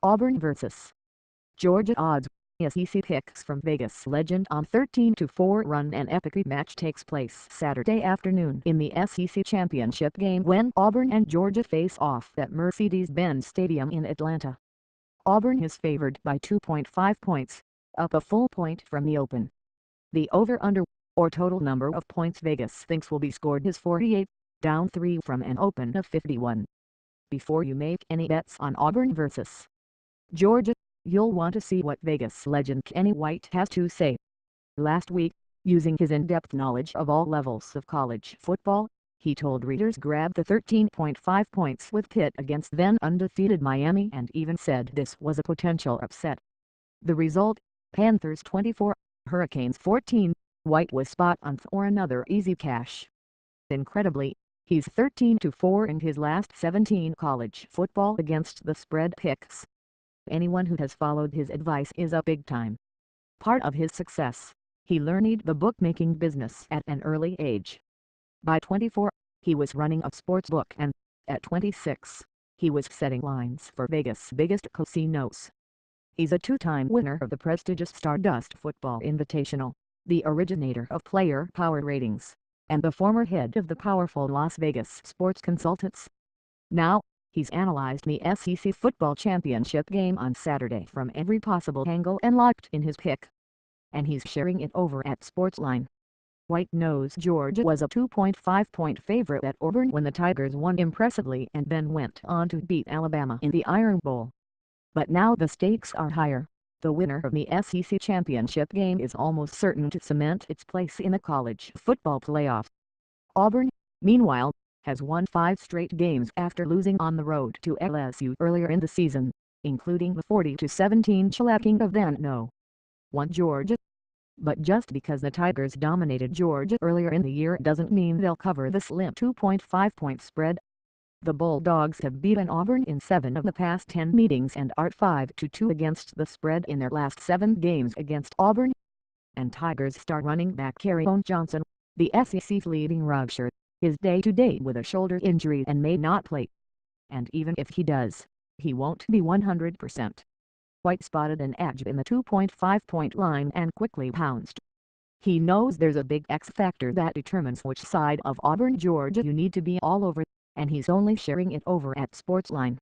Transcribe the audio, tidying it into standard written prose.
Auburn vs. Georgia odds. SEC picks from Vegas legend on 13-4 run. An epic rematch takes place Saturday afternoon in the SEC championship game when Auburn and Georgia face off at Mercedes-Benz Stadium in Atlanta. Auburn is favored by 2.5 points, up a full point from the open. The over-under, or total number of points Vegas thinks will be scored, is 48, down 3 from an open of 51. Before you make any bets on Auburn vs. Georgia, you'll want to see what Vegas legend Kenny White has to say. Last week, using his in-depth knowledge of all levels of college football, he told readers grab the 13.5 points with Pitt against then undefeated Miami, and even said this was a potential upset. The result, Panthers 24, Hurricanes 14. White was spot on for another easy cash. Incredibly, he's 13-4 in his last 17 college football against the spread picks. Anyone who has followed his advice is a big-time part of his success. He learned the bookmaking business at an early age. By 24, he was running a sports book, and at 26, he was setting lines for Vegas' biggest casinos. He's a two-time winner of the prestigious Stardust Football Invitational, the originator of player power ratings, and the former head of the powerful Las Vegas sports consultants. Now, he's analyzed the SEC football championship game on Saturday from every possible angle and locked in his pick. And he's sharing it over at Sportsline. White knows Georgia was a 2.5-point favorite at Auburn when the Tigers won impressively and then went on to beat Alabama in the Iron Bowl. But now the stakes are higher. The winner of the SEC championship game is almost certain to cement its place in the college football playoff. Auburn, meanwhile, has won 5 straight games after losing on the road to LSU earlier in the season, including the 40-17 shellacking of then No. 1 Georgia. But just because the Tigers dominated Georgia earlier in the year doesn't mean they'll cover the slim 2.5-point spread. The Bulldogs have beaten Auburn in 7 of the past 10 meetings and are 5-2 against the spread in their last 7 games against Auburn. And Tigers star running back Kerryon Johnson, the SEC's leading rusher, is day-to-day with a shoulder injury and may not play. And even if he does, he won't be 100%. White spotted an edge in the 2.5-point line and quickly pounced. He knows there's a big X factor that determines which side of Auburn, Georgia you need to be all over, and he's only sharing it over at Sportsline.